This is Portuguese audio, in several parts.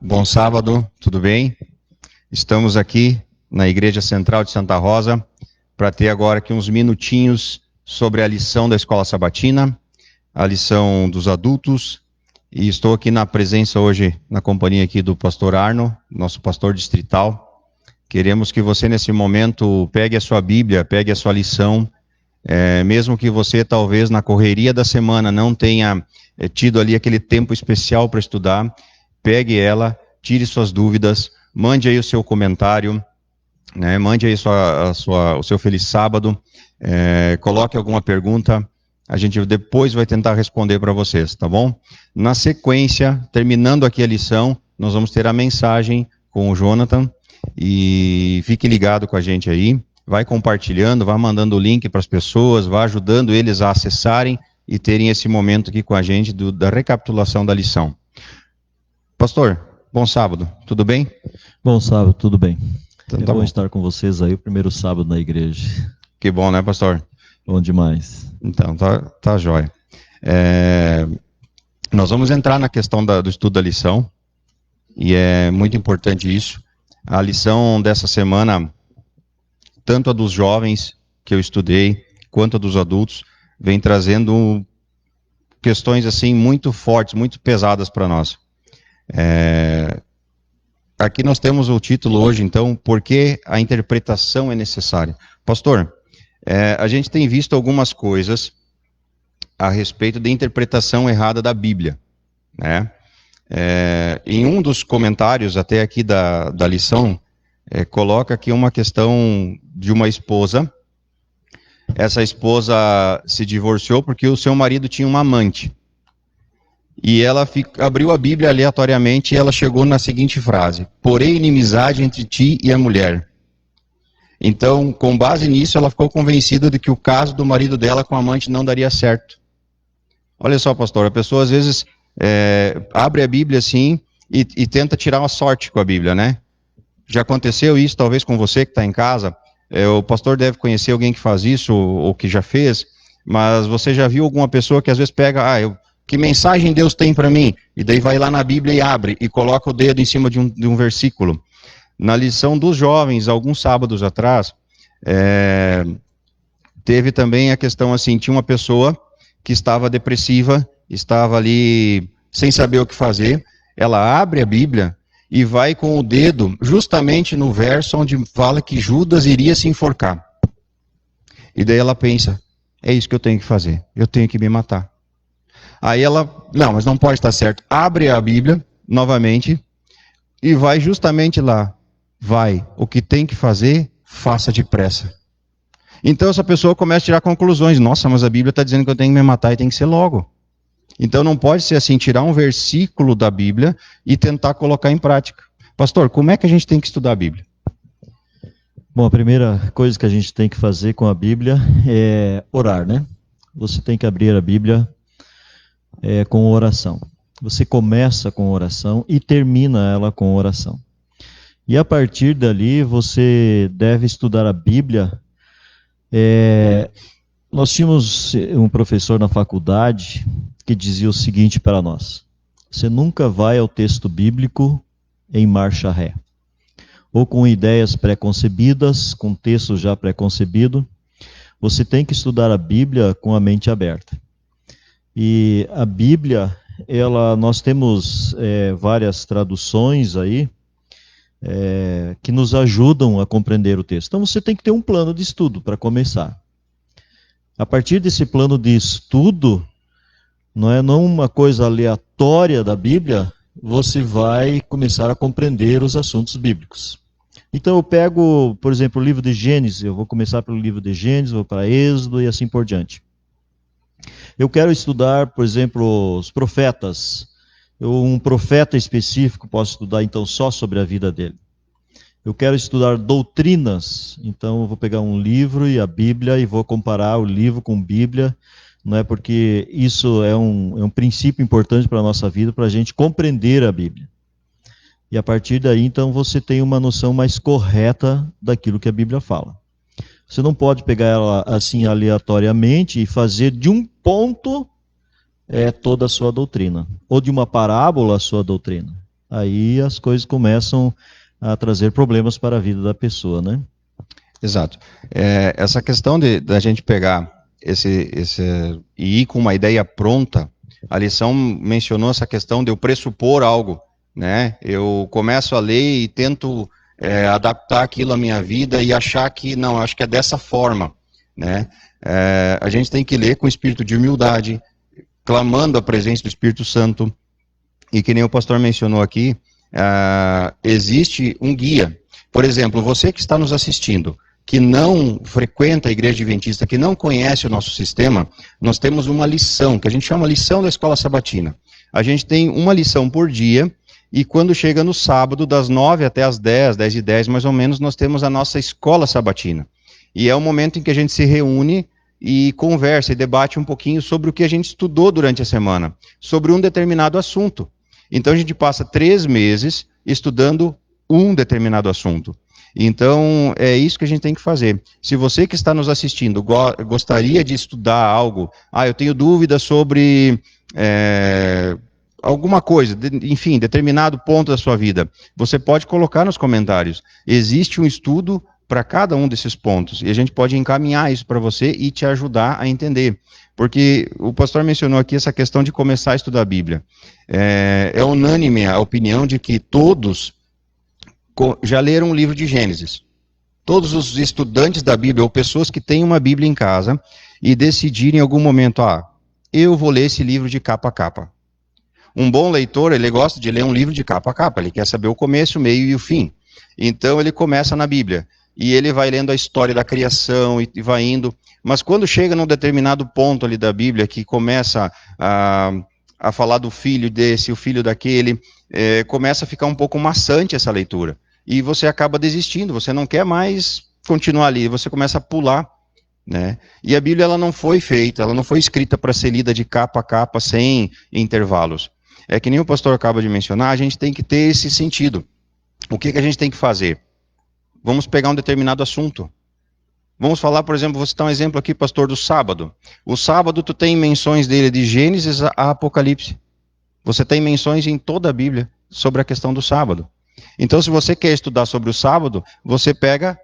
bom sábado, tudo bem? Estamos aqui na Igreja Central de Santa Rosa para ter agora aqui uns minutinhos sobre a lição da Escola Sabatina, a lição dos adultos, e estou aqui na presença hoje, na companhia aqui do pastor Arno, nosso pastor distrital. Queremos que você nesse momento pegue a sua Bíblia, pegue a sua lição, mesmo que você talvez na correria da semana não tenha tido ali aquele tempo especial para estudar, pegue ela, tire suas dúvidas, mande aí o seu comentário, né? Mande aí o seu feliz sábado, coloque alguma pergunta, a gente depois vai tentar responder para vocês, tá bom? Na sequência, terminando aqui a lição, nós vamos ter a mensagem com o Jonathan, e fique ligado com a gente aí, vai compartilhando, vai mandando o link para as pessoas, vai ajudando eles a acessarem e terem esse momento aqui com a gente da recapitulação da lição. Pastor, bom sábado, tudo bem? Bom sábado, tudo bem. Então, é bom estar com vocês aí, o primeiro sábado na igreja. Que bom, né, pastor? Bom demais. Então, tá jóia. Nós vamos entrar na questão do estudo da lição, e é muito importante isso. A lição dessa semana, tanto a dos jovens que eu estudei, quanto a dos adultos, vem trazendo questões assim muito fortes, muito pesadas para nós. Aqui nós temos o título hoje, então, por que a interpretação é necessária? Pastor, a gente tem visto algumas coisas a respeito da interpretação errada da Bíblia, né? Em um dos comentários até aqui da lição, coloca aqui uma questão de uma esposa. Essa esposa se divorciou porque o seu marido tinha uma amante. E ela abriu a Bíblia aleatoriamente e ela chegou na seguinte frase: porém inimizade entre ti e a mulher. Então, com base nisso, ela ficou convencida de que o caso do marido dela com a amante não daria certo. Olha só, pastor, a pessoa às vezes abre a Bíblia assim e tenta tirar uma sorte com a Bíblia, né? Já aconteceu isso talvez com você que está em casa? O pastor deve conhecer alguém que faz isso ou que já fez, mas você já viu alguma pessoa que às vezes pega, que mensagem Deus tem para mim? E daí vai lá na Bíblia e abre, e coloca o dedo em cima de um versículo. Na lição dos jovens, alguns sábados atrás, teve também a questão assim, tinha uma pessoa que estava depressiva, estava ali sem saber o que fazer, ela abre a Bíblia e vai com o dedo justamente no verso onde fala que Judas iria se enforcar. E daí ela pensa, é isso que eu tenho que fazer, eu tenho que me matar. Aí ela, não, mas não pode estar certo. Abre a Bíblia, novamente, e vai justamente lá. Vai, o que tem que fazer, faça depressa. Então essa pessoa começa a tirar conclusões. Nossa, mas a Bíblia está dizendo que eu tenho que me matar e tem que ser logo. Então não pode ser assim, tirar um versículo da Bíblia e tentar colocar em prática. Pastor, como é que a gente tem que estudar a Bíblia? Bom, a primeira coisa que a gente tem que fazer com a Bíblia é orar, né? Você tem que abrir a Bíblia com oração. Você começa com oração e termina ela com oração. E a partir dali você deve estudar a Bíblia. Nós tínhamos um professor na faculdade que dizia o seguinte para nós: você nunca vai ao texto bíblico em marcha ré, ou com ideias pré-concebidas, com texto já pré-concebido. Você tem que estudar a Bíblia com a mente aberta. E a Bíblia, nós temos várias traduções aí que nos ajudam a compreender o texto. Então você tem que ter um plano de estudo para começar. A partir desse plano de estudo, não uma coisa aleatória da Bíblia, você vai começar a compreender os assuntos bíblicos. Então eu pego, por exemplo, o livro de Gênesis, eu vou começar pelo livro de Gênesis, vou para Êxodo e assim por diante. Eu quero estudar, por exemplo, os profetas. Um profeta específico, posso estudar então só sobre a vida dele. Eu quero estudar doutrinas, então eu vou pegar um livro e a Bíblia e vou comparar o livro com a Bíblia, não é? Porque isso é um princípio importante para a nossa vida, para a gente compreender a Bíblia. E a partir daí, então, você tem uma noção mais correta daquilo que a Bíblia fala. Você não pode pegar ela assim aleatoriamente e fazer de um ponto toda a sua doutrina, ou de uma parábola a sua doutrina. aí as coisas começam a trazer problemas para a vida da pessoa, né? Exato. Essa questão da gente pegar e ir com uma ideia pronta, a lição mencionou essa questão de eu pressupor algo, né? Eu começo a ler e tento adaptar aquilo à minha vida e achar que, não, acho que é dessa forma, né? A gente tem que ler com espírito de humildade, clamando a presença do Espírito Santo, e que nem o pastor mencionou aqui, existe um guia. Por exemplo, você que está nos assistindo, que não frequenta a igreja adventista, que não conhece o nosso sistema, nós temos uma lição, que a gente chama lição da escola sabatina. A gente tem uma lição por dia, e quando chega no sábado, das 9 até as 10, 10h10 mais ou menos, nós temos a nossa escola sabatina. E é o momento em que a gente se reúne e conversa e debate um pouquinho sobre o que a gente estudou durante a semana, sobre um determinado assunto. Então a gente passa 3 meses estudando um determinado assunto. Então, é isso que a gente tem que fazer. Se você que está nos assistindo gostaria de estudar algo, eu tenho dúvidas sobre alguma coisa, enfim, determinado ponto da sua vida, você pode colocar nos comentários. Existe um estudo para cada um desses pontos, e a gente pode encaminhar isso para você e te ajudar a entender. Porque o pastor mencionou aqui essa questão de começar a estudar a Bíblia. É unânime a opinião de que todos já leram um livro de Gênesis. Todos os estudantes da Bíblia, ou pessoas que têm uma Bíblia em casa, e decidirem em algum momento, eu vou ler esse livro de capa a capa. Um bom leitor, ele gosta de ler um livro de capa a capa, ele quer saber o começo, o meio e o fim. Então ele começa na Bíblia, e ele vai lendo a história da criação, e vai indo, mas quando chega num determinado ponto ali da Bíblia, que começa a falar do filho desse, o filho daquele, começa a ficar um pouco maçante essa leitura. E você acaba desistindo, você não quer mais continuar ali, você começa a pular, né? E a Bíblia ela não foi feita, ela não foi escrita para ser lida de capa a capa, sem intervalos. É que nem o pastor acaba de mencionar, a gente tem que ter esse sentido. O que a gente tem que fazer? Vamos pegar um determinado assunto. Vamos falar, por exemplo, vou citar um exemplo aqui, pastor, do sábado. O sábado tu tem menções dele de Gênesis a Apocalipse. Você tem menções em toda a Bíblia sobre a questão do sábado. Então, se você quer estudar sobre o sábado, você pega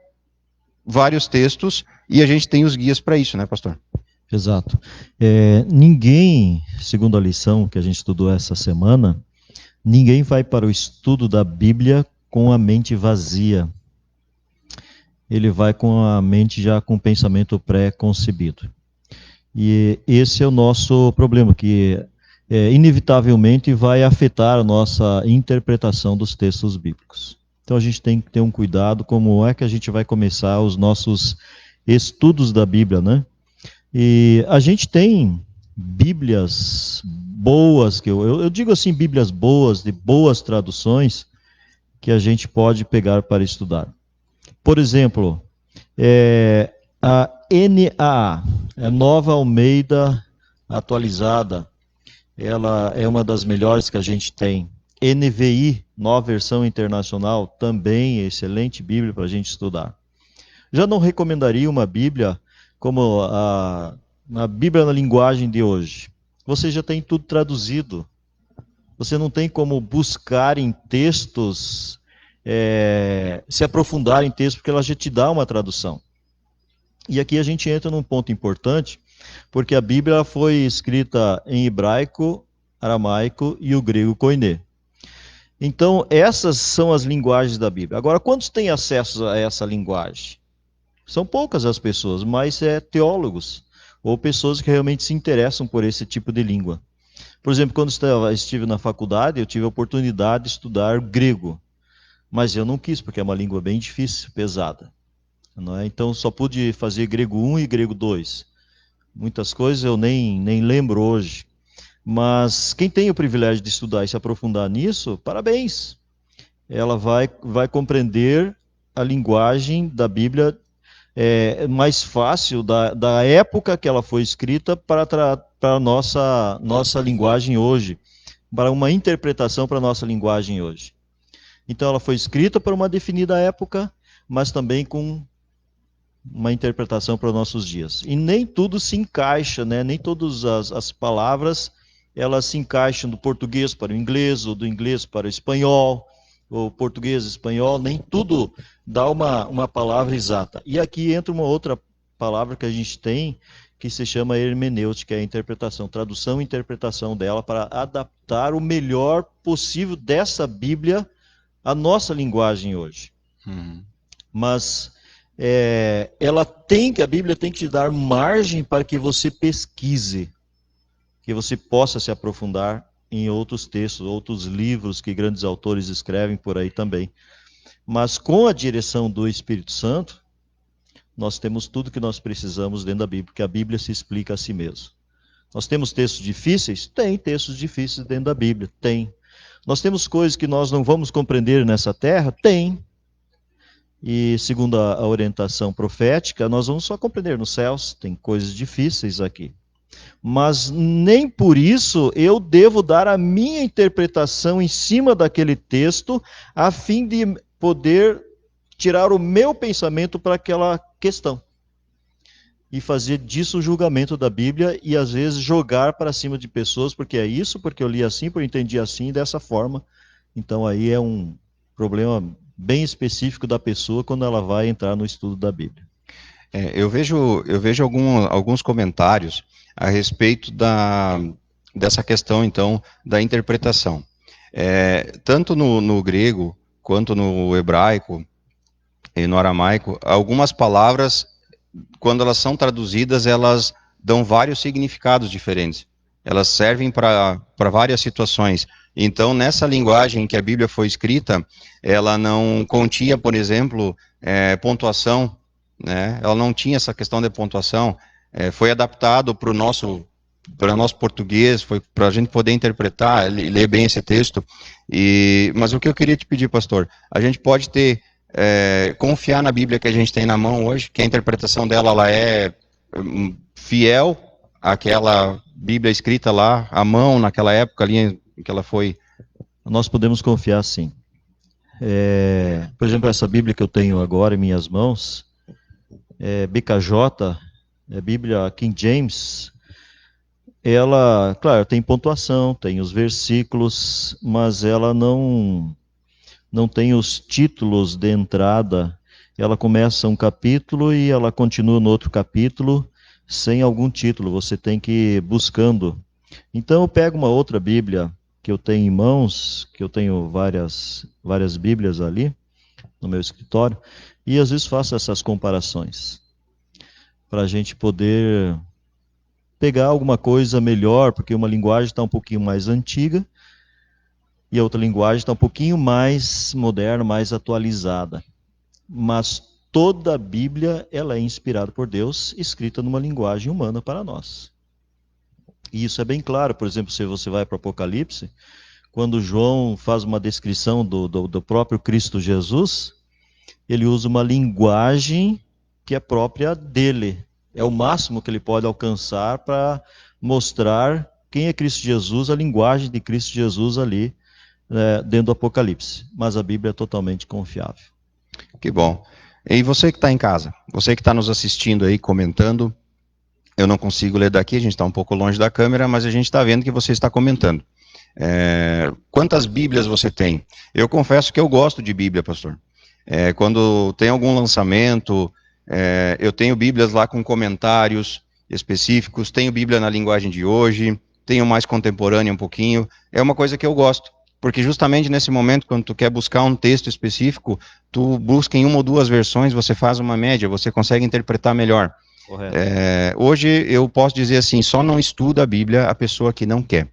vários textos e a gente tem os guias para isso, né, pastor? Exato. Ninguém, segundo a lição que a gente estudou essa semana, ninguém vai para o estudo da Bíblia com a mente vazia. Ele vai com a mente já com o pensamento pré-concebido. E esse é o nosso problema, que inevitavelmente vai afetar a nossa interpretação dos textos bíblicos. Então a gente tem que ter um cuidado como é que a gente vai começar os nossos estudos da Bíblia, né? E a gente tem Bíblias boas, que eu digo assim, Bíblias boas, de boas traduções, que a gente pode pegar para estudar. Por exemplo, a NAA, a Nova Almeida Atualizada, ela é uma das melhores que a gente tem. NVI, Nova Versão Internacional, também é excelente Bíblia para a gente estudar. Já não recomendaria uma Bíblia como a Bíblia na linguagem de hoje. Você já tem tudo traduzido. Você não tem como buscar em textos, se aprofundar em textos, porque ela já te dá uma tradução. E aqui a gente entra num ponto importante, porque a Bíblia foi escrita em hebraico, aramaico e o grego koiné. Então, essas são as linguagens da Bíblia. Agora, quantos têm acesso a essa linguagem? São poucas as pessoas, mas teólogos, ou pessoas que realmente se interessam por esse tipo de língua. Por exemplo, quando estive na faculdade, eu tive a oportunidade de estudar grego, mas eu não quis, porque é uma língua bem difícil, pesada. Não é? Então, só pude fazer grego 1 e grego 2. Muitas coisas eu nem lembro hoje. Mas quem tem o privilégio de estudar e se aprofundar nisso, parabéns. Ela vai compreender a linguagem da Bíblia mais fácil, da época que ela foi escrita para a nossa linguagem hoje, para uma interpretação para a nossa linguagem hoje. Então ela foi escrita para uma definida época, mas também com uma interpretação para os nossos dias. E nem tudo se encaixa, né? Nem todas as palavras elas se encaixam do português para o inglês, ou do inglês para o espanhol, ou português e espanhol, nem tudo dá uma palavra exata. E aqui entra uma outra palavra que a gente tem, que se chama hermenêutica, é a interpretação, tradução e interpretação dela, para adaptar o melhor possível dessa Bíblia à nossa linguagem hoje. Mas a Bíblia tem que te dar margem para que você pesquise, que você possa se aprofundar em outros textos, outros livros que grandes autores escrevem por aí também. Mas com a direção do Espírito Santo, nós temos tudo que nós precisamos dentro da Bíblia, porque a Bíblia se explica a si mesma. Nós temos textos difíceis? Tem textos difíceis dentro da Bíblia, tem. Nós temos coisas que nós não vamos compreender nessa terra? Tem. E segundo a orientação profética, nós vamos só compreender nos céus, tem coisas difíceis aqui. Mas nem por isso eu devo dar a minha interpretação em cima daquele texto, a fim de poder tirar o meu pensamento para aquela questão. E fazer disso o julgamento da Bíblia e às vezes jogar para cima de pessoas, porque é isso, porque eu li assim, porque eu entendi assim, dessa forma. Então aí é um problema bem específico da pessoa quando ela vai entrar no estudo da Bíblia. Eu vejo alguns comentários a respeito dessa questão, então, da interpretação. Tanto no grego, quanto no hebraico e no aramaico, algumas palavras, quando elas são traduzidas, elas dão vários significados diferentes. Elas servem para várias situações. Então, nessa linguagem que a Bíblia foi escrita, ela não continha, por exemplo, pontuação, né? Ela não tinha essa questão de pontuação. Foi adaptado para o nosso português, foi para a gente poder interpretar, ler bem esse texto. Mas o que eu queria te pedir, pastor, a gente pode confiar na Bíblia que a gente tem na mão hoje, que a interpretação dela ela é fiel àquela Bíblia escrita lá à mão, naquela época ali em que ela foi. Nós podemos confiar sim. Por exemplo, essa Bíblia que eu tenho agora em minhas mãos, BKJ, Bíblia King James, ela, claro, tem pontuação, tem os versículos, mas ela não tem os títulos de entrada. Ela começa um capítulo e ela continua no outro capítulo sem algum título, você tem que ir buscando. Então eu pego uma outra Bíblia que eu tenho em mãos, que eu tenho várias Bíblias ali no meu escritório, e às vezes faço essas comparações, para a gente poder pegar alguma coisa melhor, porque uma linguagem está um pouquinho mais antiga, e a outra linguagem está um pouquinho mais moderna, mais atualizada. Mas toda a Bíblia ela é inspirada por Deus, escrita numa linguagem humana para nós. E isso é bem claro, por exemplo, se você vai para o Apocalipse, quando João faz uma descrição do próprio Cristo Jesus, ele usa uma linguagem que é própria dele. É o máximo que ele pode alcançar para mostrar quem é Cristo Jesus, a linguagem de Cristo Jesus ali dentro do Apocalipse. Mas a Bíblia é totalmente confiável. Que bom. E você que está em casa, você que está nos assistindo aí, comentando, eu não consigo ler daqui, a gente está um pouco longe da câmera, mas a gente está vendo que você está comentando. Quantas Bíblias você tem? Eu confesso que eu gosto de Bíblia, pastor. Quando tem algum lançamento, eu tenho Bíblias lá com comentários específicos, tenho Bíblia na linguagem de hoje, tenho mais contemporânea um pouquinho, é uma coisa que eu gosto. Porque justamente nesse momento, quando tu quer buscar um texto específico, tu busca em uma ou duas versões, você faz uma média, você consegue interpretar melhor. Correto. Hoje eu posso dizer assim, só não estuda a Bíblia a pessoa que não quer.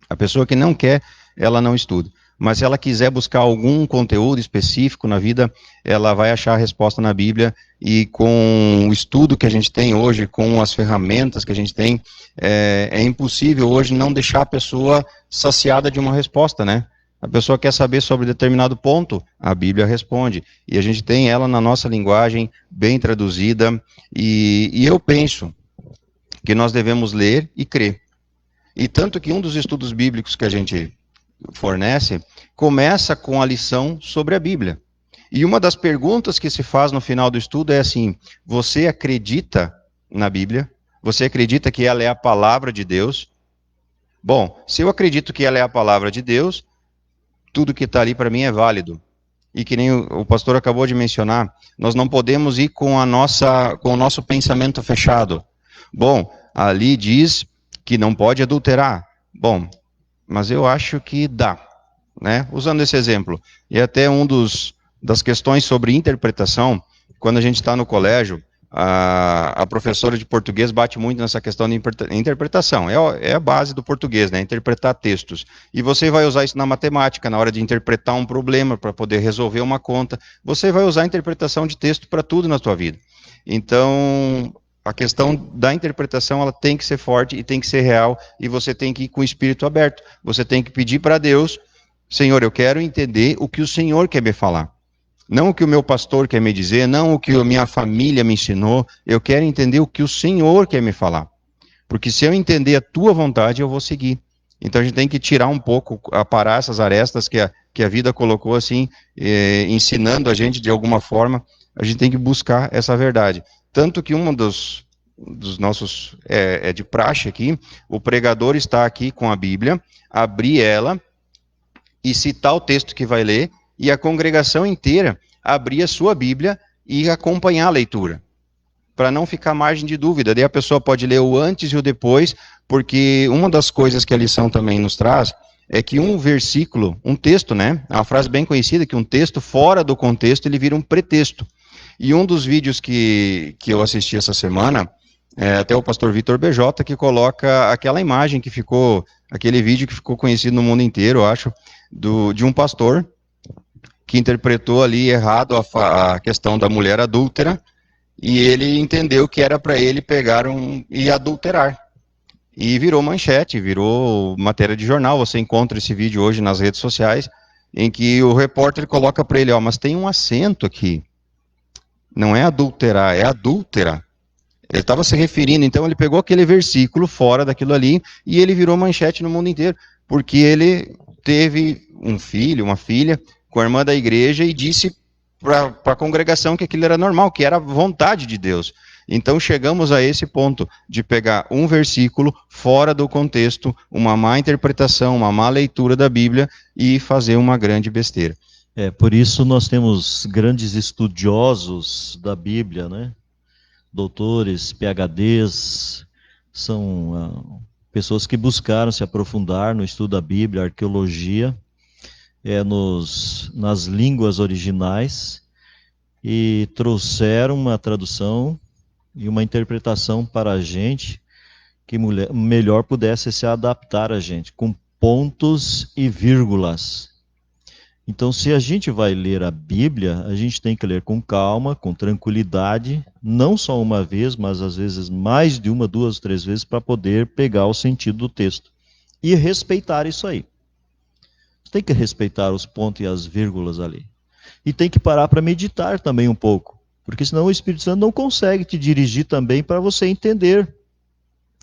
A pessoa que não quer, ela não estuda. Mas se ela quiser buscar algum conteúdo específico na vida, ela vai achar a resposta na Bíblia, e com o estudo que a gente tem hoje, com as ferramentas que a gente tem, é impossível hoje não deixar a pessoa saciada de uma resposta, né? A pessoa quer saber sobre determinado ponto, a Bíblia responde. E a gente tem ela na nossa linguagem, bem traduzida, e eu penso que nós devemos ler e crer. E tanto que um dos estudos bíblicos que a gente fornece começa com a lição sobre a Bíblia. E uma das perguntas que se faz no final do estudo é assim: você acredita na Bíblia? Você acredita que ela é a palavra de Deus? Bom, se eu acredito que ela é a palavra de Deus, tudo que está ali para mim é válido. E que nem o pastor acabou de mencionar, nós não podemos ir com o nosso pensamento fechado. Bom, ali diz que não pode adulterar. Bom, mas eu acho que dá, né? Usando esse exemplo. E até das questões sobre interpretação, quando a gente está no colégio, a professora de português bate muito nessa questão de interpretação. É a base do português, né? Interpretar textos. E você vai usar isso na matemática, na hora de interpretar um problema, para poder resolver uma conta. Você vai usar a interpretação de texto para tudo na sua vida. Então, a questão da interpretação, ela tem que ser forte e tem que ser real, e você tem que ir com o espírito aberto. Você tem que pedir para Deus: Senhor, eu quero entender o que o Senhor quer me falar. Não o que o meu pastor quer me dizer, não o que a minha família me ensinou. Eu quero entender o que o Senhor quer me falar. Porque se eu entender a tua vontade, eu vou seguir. Então a gente tem que tirar um pouco, aparar essas arestas que a vida colocou assim, ensinando a gente de alguma forma. A gente tem que buscar essa verdade. Tanto que um dos nossos, é de praxe aqui, o pregador está aqui com a Bíblia, abrir ela e citar o texto que vai ler, e a congregação inteira abrir a sua Bíblia e acompanhar a leitura, para não ficar margem de dúvida. Daí a pessoa pode ler o antes e o depois, porque uma das coisas que a lição também nos traz é que um versículo, um texto, né? É uma frase bem conhecida, que um texto fora do contexto, ele vira um pretexto. E um dos vídeos que eu assisti essa semana, até o pastor Vitor BJ, que coloca aquela imagem que ficou, aquele vídeo que ficou conhecido no mundo inteiro, eu acho, de um pastor que interpretou ali errado a questão da mulher adúltera, e ele entendeu que era para ele pegar e adulterar. E virou manchete, virou matéria de jornal. Você encontra esse vídeo hoje nas redes sociais, em que o repórter coloca para ele: ó, mas tem um acento aqui. Não é adulterar, é adúltera. Ele estava se referindo, então ele pegou aquele versículo fora daquilo ali, e ele virou manchete no mundo inteiro, porque ele teve um filho, uma filha, com a irmã da igreja, e disse para a congregação que aquilo era normal, que era a vontade de Deus. Então chegamos a esse ponto de pegar um versículo fora do contexto, uma má interpretação, uma má leitura da Bíblia, e fazer uma grande besteira. Por isso nós temos grandes estudiosos da Bíblia, né? Doutores, PhDs, são pessoas que buscaram se aprofundar no estudo da Bíblia, arqueologia, nas línguas originais, e trouxeram uma tradução e uma interpretação para a gente que melhor pudesse se adaptar a gente, com pontos e vírgulas. Então, se a gente vai ler a Bíblia, a gente tem que ler com calma, com tranquilidade, não só uma vez, mas às vezes mais de uma, 2, 3 vezes, para poder pegar o sentido do texto. E respeitar isso aí. Você tem que respeitar os pontos e as vírgulas ali. E tem que parar para meditar também um pouco, porque senão o Espírito Santo não consegue te dirigir também para você entender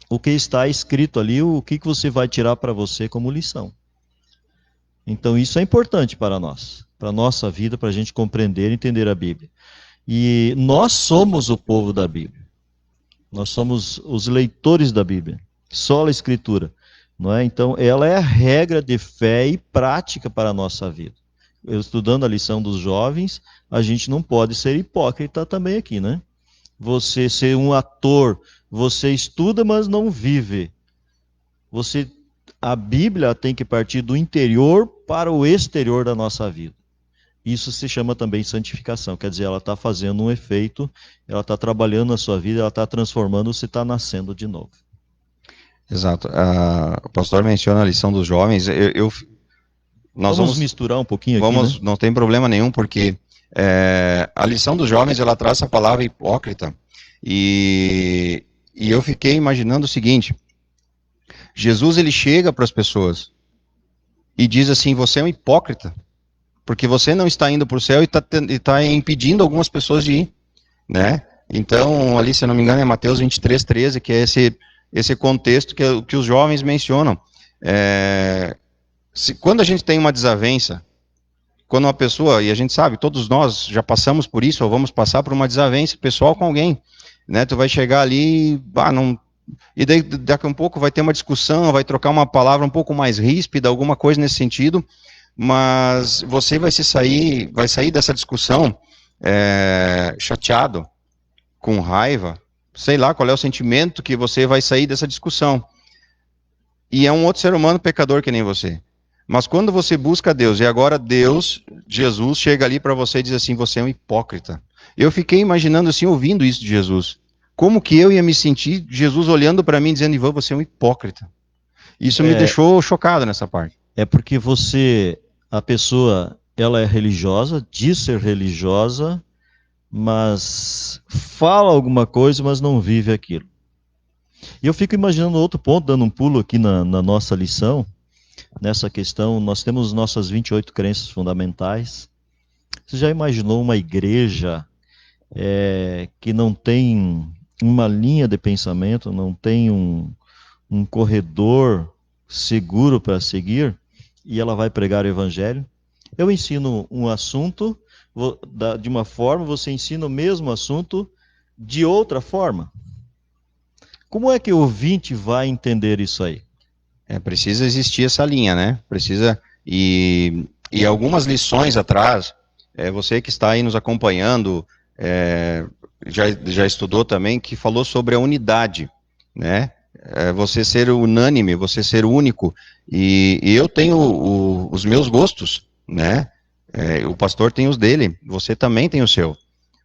o que está escrito ali, o que você vai tirar para você como lição. Então isso é importante para nós, para a nossa vida, para a gente compreender e entender a Bíblia. E nós somos o povo da Bíblia. Nós somos os leitores da Bíblia. Sola Escritura. Não é? Então ela é a regra de fé e prática para a nossa vida. Eu, estudando a lição dos jovens, a gente não pode ser hipócrita também aqui, né? Você ser um ator, você estuda, mas não vive. A Bíblia tem que partir do interior para o exterior da nossa vida. Isso se chama também santificação, quer dizer, ela está fazendo um efeito, ela está trabalhando na sua vida, ela está transformando, você está nascendo de novo. Exato. O pastor menciona a lição dos jovens. Nós vamos misturar um pouquinho aqui, né? Não tem problema nenhum, porque a lição dos jovens, ela traz a palavra hipócrita. E eu fiquei imaginando o seguinte: Jesus, ele chega para as pessoas e diz assim: você é um hipócrita, porque você não está indo para o céu e está impedindo algumas pessoas de ir, né? Então, ali, se eu não me engano, é Mateus 23:13, que é esse contexto que os jovens mencionam. Quando a gente tem uma desavença, quando uma pessoa, e a gente sabe, todos nós já passamos por isso, ou vamos passar por uma desavença pessoal com alguém, né? Tu vai chegar ali, e daí daqui a um pouco vai ter uma discussão, vai trocar uma palavra um pouco mais ríspida, alguma coisa nesse sentido, mas você vai sair dessa discussão chateado, com raiva, sei lá qual é o sentimento que você vai sair dessa discussão. E é um outro ser humano pecador que nem você. Mas quando você busca Deus, e agora Deus, Jesus, chega ali para você e diz assim, você é um hipócrita. Eu fiquei imaginando assim, ouvindo isso de Jesus. Como que eu ia me sentir, Jesus olhando para mim, dizendo, Ivan, você é um hipócrita. Isso me deixou chocado nessa parte. É porque a pessoa, ela é religiosa, diz ser religiosa, mas fala alguma coisa, mas não vive aquilo. E eu fico imaginando outro ponto, dando um pulo aqui na nossa lição, nessa questão, nós temos nossas 28 crenças fundamentais. Você já imaginou uma igreja que não tem uma linha de pensamento, não tem um corredor seguro para seguir, e ela vai pregar o evangelho? Eu ensino um assunto de uma forma, você ensina o mesmo assunto de outra forma. Como é que o ouvinte vai entender isso aí? Precisa existir essa linha, né? Precisa, e algumas lições atrás, você que está aí nos acompanhando, já estudou também, que falou sobre a unidade, né? Você ser unânime, você ser único, e eu tenho os meus gostos, né? O pastor tem os dele, você também tem o seu.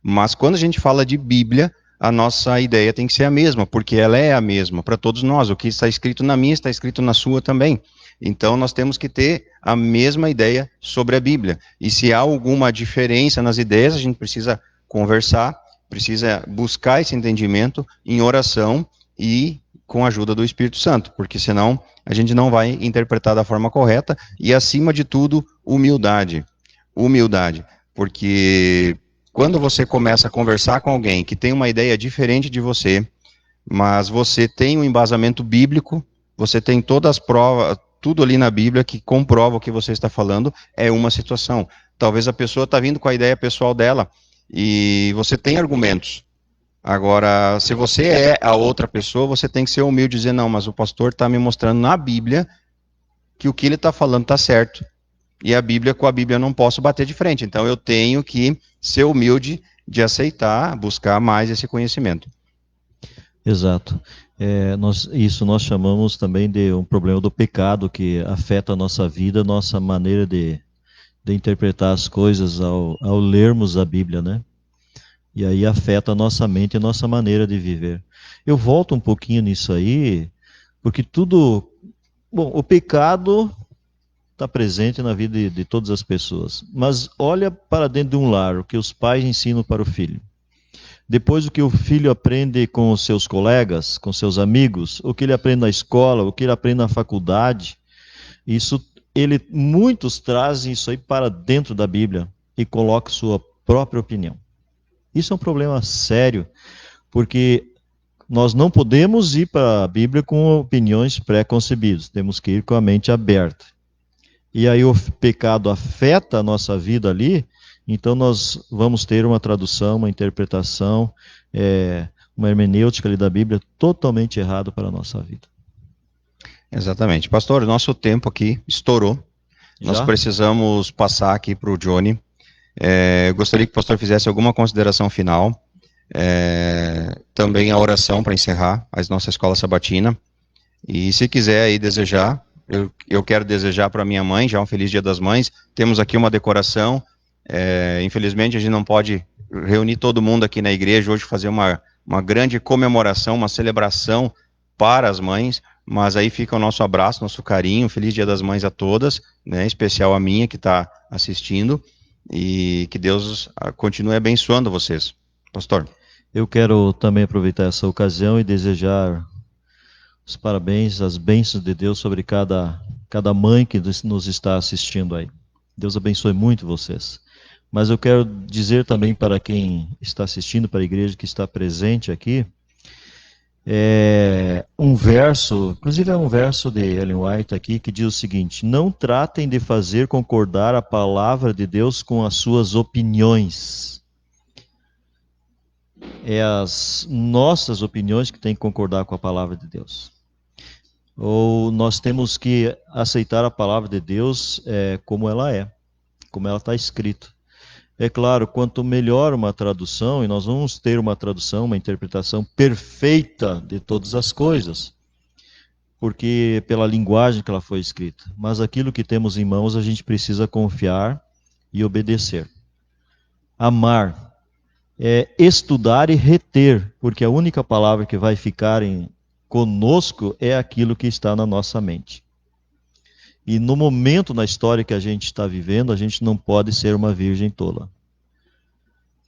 Mas quando a gente fala de Bíblia, a nossa ideia tem que ser a mesma, porque ela é a mesma para todos nós. O que está escrito na minha está escrito na sua também. Então nós temos que ter a mesma ideia sobre a Bíblia. E se há alguma diferença nas ideias, a gente precisa conversar, precisa buscar esse entendimento em oração e com a ajuda do Espírito Santo, porque senão a gente não vai interpretar da forma correta. E acima de tudo, humildade. Humildade, porque quando você começa a conversar com alguém que tem uma ideia diferente de você, mas você tem um embasamento bíblico, você tem todas as provas, tudo ali na Bíblia que comprova o que você está falando, é uma situação. Talvez a pessoa está vindo com a ideia pessoal dela e você tem argumentos. Agora, se você é a outra pessoa, você tem que ser humilde e dizer, não, mas o pastor está me mostrando na Bíblia que o que ele está falando está certo. E com a Bíblia eu não posso bater de frente. Então eu tenho que ser humilde de aceitar, buscar mais esse conhecimento. Exato. Isso nós chamamos também de um problema do pecado que afeta a nossa vida, nossa maneira de interpretar as coisas ao lermos a Bíblia, né? E aí afeta a nossa mente e a nossa maneira de viver. Eu volto um pouquinho nisso aí, porque o pecado está presente na vida de todas as pessoas. Mas olha para dentro de um lar, o que os pais ensinam para o filho. Depois o que o filho aprende com os seus colegas, com seus amigos, o que ele aprende na escola, o que ele aprende na faculdade, muitos trazem isso aí para dentro da Bíblia e colocam sua própria opinião. Isso é um problema sério, porque nós não podemos ir para a Bíblia com opiniões pré-concebidas, temos que ir com a mente aberta. E aí o pecado afeta a nossa vida ali, então nós vamos ter uma tradução, uma interpretação, uma hermenêutica ali da Bíblia totalmente errado para a nossa vida. Exatamente. Pastor, nosso tempo aqui estourou. Já? Nós precisamos passar aqui para o Johnny. Gostaria que o pastor fizesse alguma consideração final. Também a oração para encerrar a nossa escola sabatina. E se quiser aí desejar, eu quero desejar para minha mãe já um feliz Dia das Mães. Temos aqui uma decoração. Infelizmente a gente não pode reunir todo mundo aqui na igreja hoje, fazer uma grande comemoração, uma celebração para as mães, mas aí fica o nosso abraço, nosso carinho, feliz Dia das Mães a todas, né, em especial a minha que está assistindo, e que Deus continue abençoando vocês. Pastor. Eu quero também aproveitar essa ocasião e desejar os parabéns, as bênçãos de Deus sobre cada mãe que nos está assistindo aí. Deus abençoe muito vocês. Mas eu quero dizer também para quem está assistindo, para a igreja que está presente aqui, um verso, inclusive é um verso de Ellen White aqui, que diz o seguinte: não tratem de fazer concordar a palavra de Deus com as suas opiniões. é as nossas opiniões que têm que concordar com a palavra de Deus? Ou nós temos que aceitar a palavra de Deus como ela é, como ela está escrita? É claro, quanto melhor uma tradução, e nós vamos ter uma tradução, uma interpretação perfeita de todas as coisas, porque pela linguagem que ela foi escrita. Mas aquilo que temos em mãos, a gente precisa confiar e obedecer. Amar é estudar e reter, porque a única palavra que vai ficar conosco é aquilo que está na nossa mente. E no momento na história que a gente está vivendo, a gente não pode ser uma virgem tola.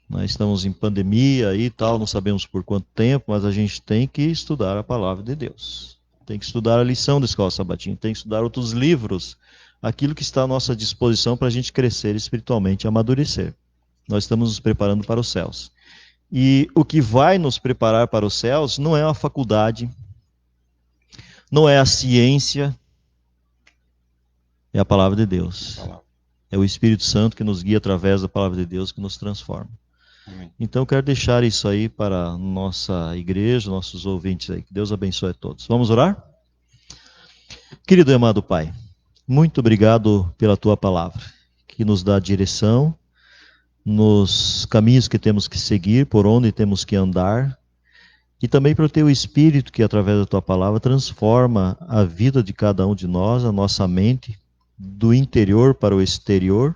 Nós estamos em pandemia e tal, não sabemos por quanto tempo, mas a gente tem que estudar a palavra de Deus. Tem que estudar a lição da Escola Sabatina, tem que estudar outros livros, aquilo que está à nossa disposição para a gente crescer espiritualmente e amadurecer. Nós estamos nos preparando para os céus. E o que vai nos preparar para os céus não é a faculdade, não é a ciência, é a palavra de Deus. É o Espírito Santo que nos guia através da palavra de Deus, que nos transforma. Amém. Então eu quero deixar isso aí para a nossa igreja, nossos ouvintes aí. Que Deus abençoe a todos. Vamos orar? Querido e amado Pai, muito obrigado pela Tua palavra, que nos dá direção nos caminhos que temos que seguir, por onde temos que andar, e também pelo Teu Espírito, que através da Tua palavra transforma a vida de cada um de nós, a nossa mente, do interior para o exterior,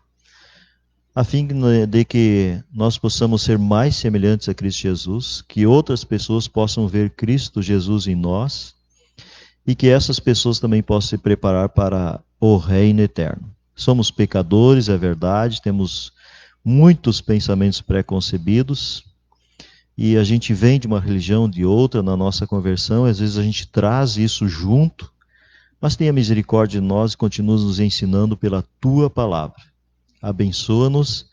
a fim de que nós possamos ser mais semelhantes a Cristo Jesus, que outras pessoas possam ver Cristo Jesus em nós, e que essas pessoas também possam se preparar para o reino eterno. Somos pecadores, é verdade, temos muitos pensamentos pré-concebidos, e a gente vem de uma religião, de outra, na nossa conversão, e às vezes a gente traz isso junto, mas tenha misericórdia de nós e continua nos ensinando pela Tua palavra. Abençoa-nos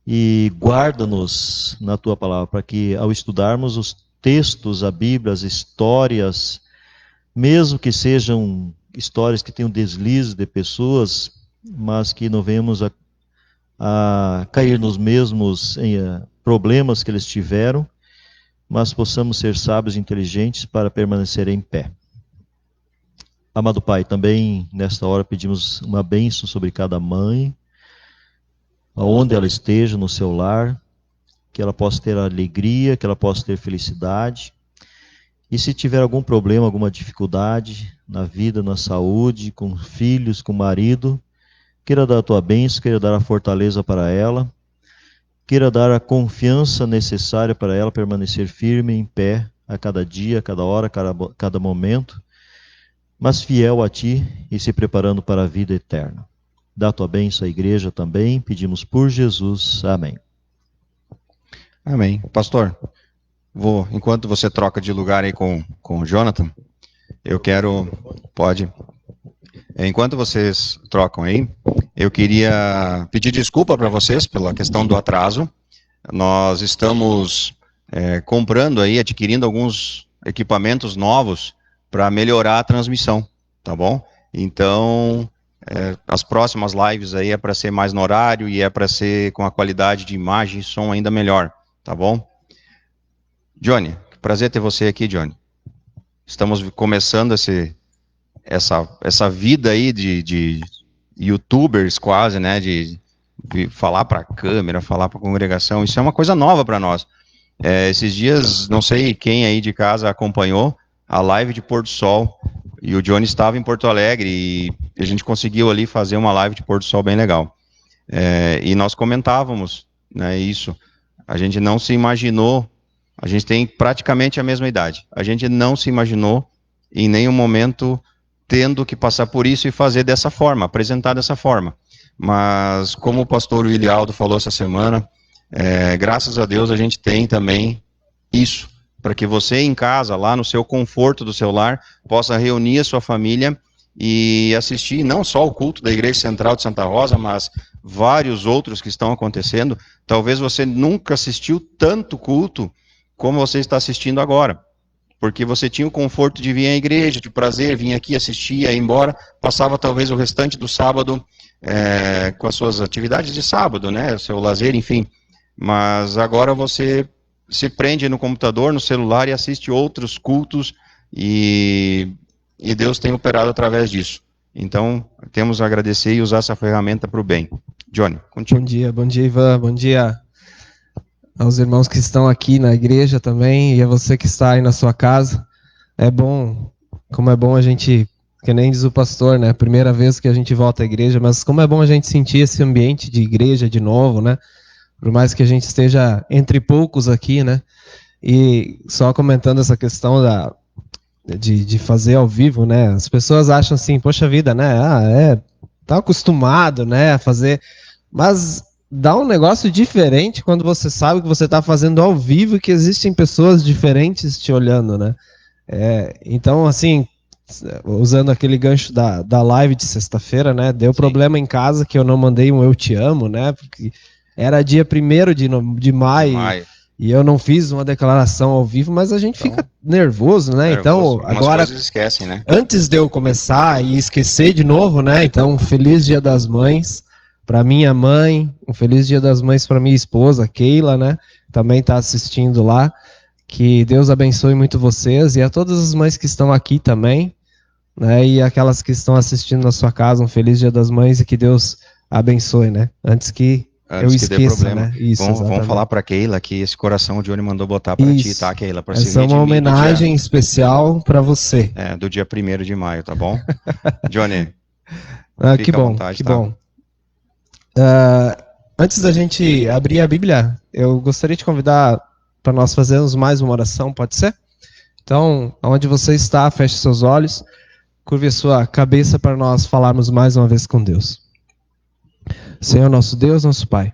e guarda-nos na Tua palavra, para que ao estudarmos os textos, a Bíblia, as histórias, mesmo que sejam histórias que tenham deslizes de pessoas, mas que não venhamos a cair nos mesmos problemas que eles tiveram, mas possamos ser sábios e inteligentes para permanecer em pé. Amado Pai, também nesta hora pedimos uma bênção sobre cada mãe, aonde ela esteja, no seu lar, que ela possa ter alegria, que ela possa ter felicidade. E se tiver algum problema, alguma dificuldade na vida, na saúde, com filhos, com marido, queira dar a Tua bênção, queira dar a fortaleza para ela, queira dar a confiança necessária para ela permanecer firme, em pé, a cada dia, a cada hora, a cada momento, mas fiel a Ti e se preparando para a vida eterna. Dá a Tua bênção à igreja também, pedimos por Jesus. Amém. Amém. Pastor, enquanto você troca de lugar aí com o Jonathan, eu quero... Pode... Enquanto vocês trocam aí, eu queria pedir desculpa para vocês pela questão do atraso. Nós estamos comprando aí, adquirindo alguns equipamentos novos para melhorar a transmissão, tá bom? Então... as próximas lives aí é para ser mais no horário e é para ser com a qualidade de imagem e som ainda melhor, tá bom? Johnny, prazer ter você aqui, Johnny. Estamos começando essa vida aí de youtubers quase, né, de falar para a câmera, falar para a congregação, isso é uma coisa nova para nós. Esses dias, não sei quem aí de casa acompanhou a live de Pôr do Sol, e o Johnny estava em Porto Alegre e a gente conseguiu ali fazer uma live de Pôr do Sol bem legal. E nós comentávamos, né, isso. A gente não se imaginou, a gente tem praticamente a mesma idade, a gente não se imaginou em nenhum momento tendo que passar por isso e fazer dessa forma, apresentar dessa forma. Mas como o pastor William Aldo falou essa semana, graças a Deus a gente tem também isso, para que você em casa, lá no seu conforto do seu lar, possa reunir a sua família e assistir não só o culto da Igreja Central de Santa Rosa, mas vários outros que estão acontecendo. Talvez você nunca assistiu tanto culto como você está assistindo agora, porque você tinha o conforto de vir à igreja, de prazer, vir aqui assistir, ir embora, passava talvez o restante do sábado com as suas atividades de sábado, né, o seu lazer, enfim. Mas agora você se prende no computador, no celular e assiste outros cultos e Deus tem operado através disso. Então, temos a agradecer e usar essa ferramenta para o bem. Johnny, contigo. Bom dia, Ivan. Bom dia aos irmãos que estão aqui na igreja também e a você que está aí na sua casa. É bom, como é bom a gente, que nem diz o pastor, né? Primeira vez que a gente volta à igreja, mas como é bom a gente sentir esse ambiente de igreja de novo, né? Por mais que a gente esteja entre poucos aqui, né? E só comentando essa questão de fazer ao vivo, né? As pessoas acham assim, poxa vida, né? Tá acostumado, né? A fazer, mas dá um negócio diferente quando você sabe que você está fazendo ao vivo e que existem pessoas diferentes te olhando, né? Então, assim, usando aquele gancho da live de sexta-feira, né? Deu problema em casa que eu não mandei um eu te amo, né? Porque era dia 1º de maio. E eu não fiz uma declaração ao vivo, mas a gente fica nervoso, né? Então, agora, esquecem, né? Antes de eu começar e esquecer de novo, né? Então, feliz Dia das Mães para minha mãe, um feliz Dia das Mães para minha esposa, Keila, né? Também está assistindo lá. Que Deus abençoe muito vocês e a todas as mães que estão aqui também, né? E aquelas que estão assistindo na sua casa, um feliz Dia das Mães e que Deus abençoe, né? Antes que eu esqueça, né? Isso, vamos falar para Keila que esse coração o Johnny mandou botar para ti, tá, Keila? Pra essa é uma homenagem especial para você. Do dia 1º de maio, tá bom? Johnny, que bom, vontade, que tá? bom. Antes da gente abrir a Bíblia, eu gostaria de convidar para nós fazermos mais uma oração, pode ser? Então, onde você está, feche seus olhos, curve a sua cabeça para nós falarmos mais uma vez com Deus. Senhor, nosso Deus, nosso Pai.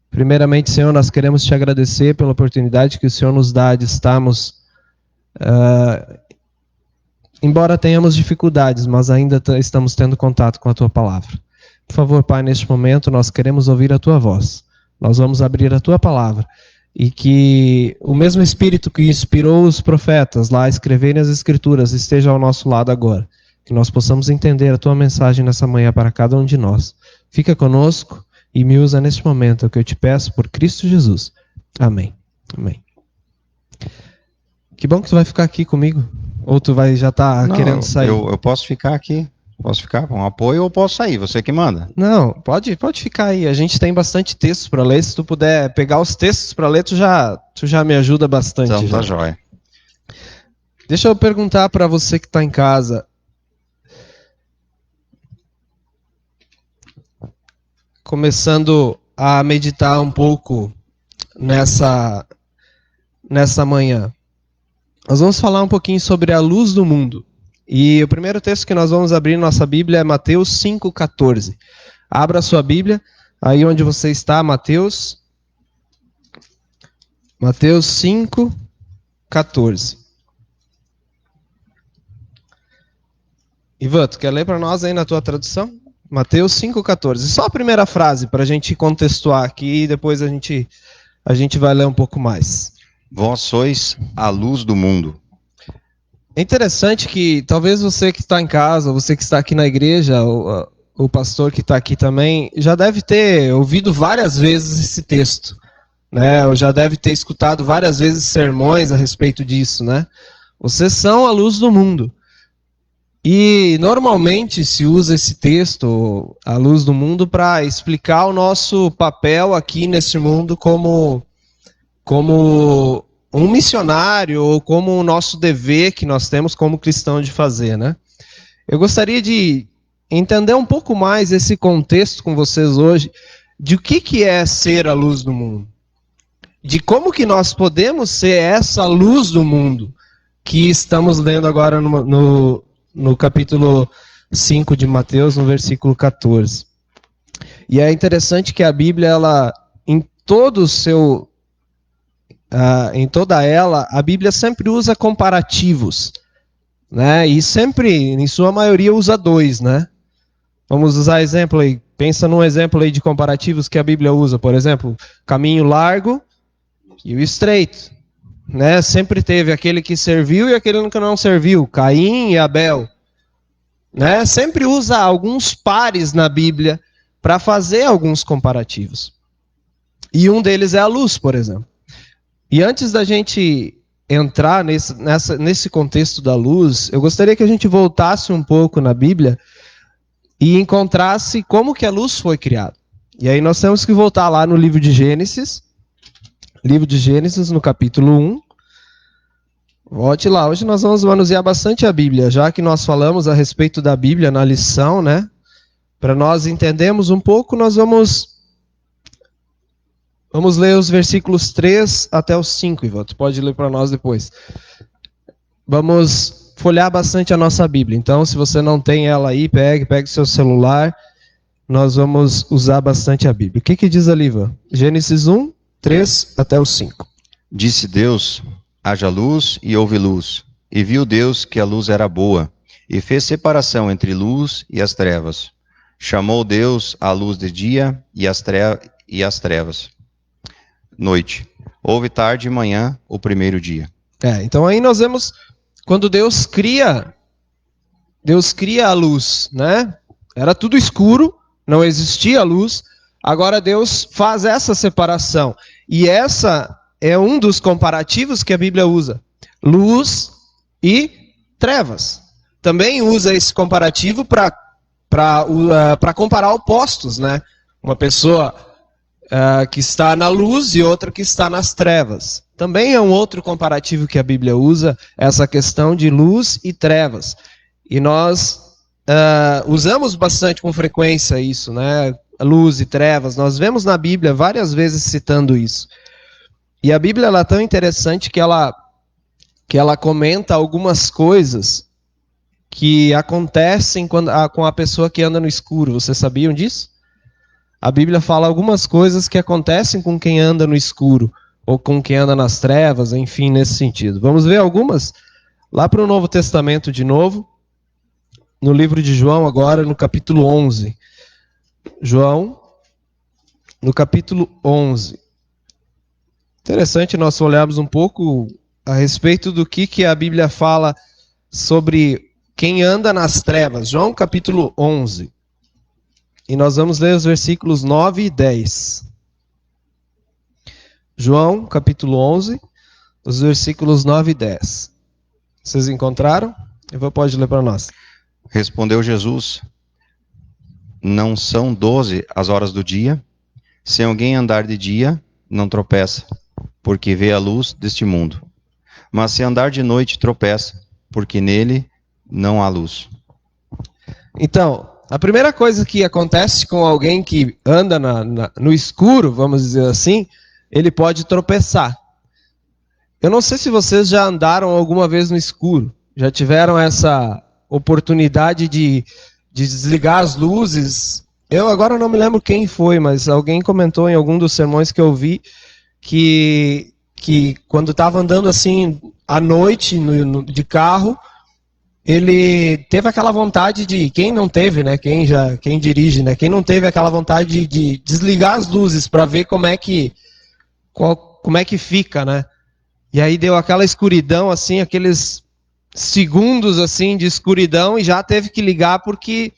Primeiramente, Senhor, nós queremos te agradecer pela oportunidade que o Senhor nos dá de estarmos, embora tenhamos dificuldades, mas ainda estamos tendo contato com a Tua Palavra. Por favor, Pai, neste momento nós queremos ouvir a Tua voz. Nós vamos abrir a Tua Palavra e que o mesmo Espírito que inspirou os profetas lá a escreverem as Escrituras esteja ao nosso lado agora. Que nós possamos entender a Tua mensagem nessa manhã para cada um de nós. Fica conosco e me usa neste momento, é o que eu te peço por Cristo Jesus. Amém. Amém. Que bom que tu vai ficar aqui comigo. Ou tu vai já tá querendo sair? Eu posso ficar aqui. Posso ficar com apoio ou posso sair? Você que manda. Não, pode ficar aí. A gente tem bastante textos para ler. Se tu puder pegar os textos para ler, tu já me ajuda bastante. Então tá jóia. Deixa eu perguntar para você que está em casa. Começando a meditar um pouco nessa manhã. Nós vamos falar um pouquinho sobre a luz do mundo. E o primeiro texto que nós vamos abrir na nossa Bíblia é Mateus 5,14. Abra a sua Bíblia, aí onde você está, Mateus 5,14. Ivan, tu quer ler para nós aí na tua tradução? Mateus 5,14. Só a primeira frase, para a gente contextuar aqui e depois a gente vai ler um pouco mais. Vós sois a luz do mundo. É interessante que talvez você que está em casa, você que está aqui na igreja, o pastor que está aqui também, já deve ter ouvido várias vezes esse texto, né? Ou já deve ter escutado várias vezes sermões a respeito disso, né? Vocês são a luz do mundo. E normalmente se usa esse texto, a luz do mundo, para explicar o nosso papel aqui nesse mundo como um missionário ou como o nosso dever que nós temos como cristão de fazer, né? Eu gostaria de entender um pouco mais esse contexto com vocês hoje, de o que é ser a luz do mundo. De como que nós podemos ser essa luz do mundo que estamos lendo agora no capítulo 5 de Mateus, no versículo 14. E é interessante que a Bíblia, ela, em toda ela, a Bíblia sempre usa comparativos, né? E sempre, em sua maioria, usa dois, né? Vamos usar exemplo aí. Pensa num exemplo aí de comparativos que a Bíblia usa. Por exemplo, caminho largo e o estreito, né? Sempre teve aquele que serviu e aquele que não serviu. Caim e Abel, né? Sempre usa alguns pares na Bíblia para fazer alguns comparativos. E um deles é a luz, por exemplo. E antes da gente entrar nesse contexto da luz, eu gostaria que a gente voltasse um pouco na Bíblia e encontrasse como que a luz foi criada. E aí nós temos que voltar lá no livro de Gênesis, no capítulo 1. Volte lá, hoje nós vamos manusear bastante a Bíblia, já que nós falamos a respeito da Bíblia na lição, né? Para nós entendermos um pouco, nós vamos ler os versículos 3 até os 5, Ivan. Tu pode ler para nós depois. Vamos folhear bastante a nossa Bíblia. Então, se você não tem ela aí, pegue seu celular. Nós vamos usar bastante a Bíblia. O que diz ali, Ivan? Gênesis 1, 3 até os 5. Disse Deus: haja luz, e houve luz. E viu Deus que a luz era boa, e fez separação entre luz e as trevas. Chamou Deus a luz de dia e as trevas noite. Houve tarde e manhã, o primeiro dia. Então aí nós vemos quando Deus cria a luz, né? Era tudo escuro, não existia luz. Agora Deus faz essa separação. E essa é um dos comparativos que a Bíblia usa. Luz e trevas. Também usa esse comparativo para comparar opostos, né? Uma pessoa que está na luz e outra que está nas trevas. Também é um outro comparativo que a Bíblia usa, essa questão de luz e trevas. E nós usamos bastante com frequência isso, né? Luz e trevas. Nós vemos na Bíblia várias vezes citando isso. E a Bíblia ela é tão interessante que ela comenta algumas coisas que acontecem com a pessoa que anda no escuro. Vocês sabiam disso? A Bíblia fala algumas coisas que acontecem com quem anda no escuro, ou com quem anda nas trevas, enfim, nesse sentido. Vamos ver algumas? Lá para o Novo Testamento de novo, no livro de João agora, no capítulo 11. João, no capítulo 11. Interessante nós olharmos um pouco a respeito do que a Bíblia fala sobre quem anda nas trevas. João capítulo 11. E nós vamos ler os versículos 9 e 10. João capítulo 11, os versículos 9 e 10. Vocês encontraram? Ivan pode ler para nós. Respondeu Jesus: não são 12 as horas do dia? Se alguém andar de dia, não tropeça, porque vê a luz deste mundo. Mas se andar de noite, tropeça, porque nele não há luz. Então, a primeira coisa que acontece com alguém que anda no escuro, vamos dizer assim, ele pode tropeçar. Eu não sei se vocês já andaram alguma vez no escuro, já tiveram essa oportunidade de desligar as luzes. Eu agora não me lembro quem foi, mas alguém comentou em algum dos sermões que eu vi que quando estava andando assim à noite de carro, ele teve aquela vontade de, quem não teve, né, quem dirige, né, quem não teve aquela vontade de desligar as luzes para ver como é que fica, né? E aí deu aquela escuridão assim, aqueles segundos assim de escuridão e já teve que ligar porque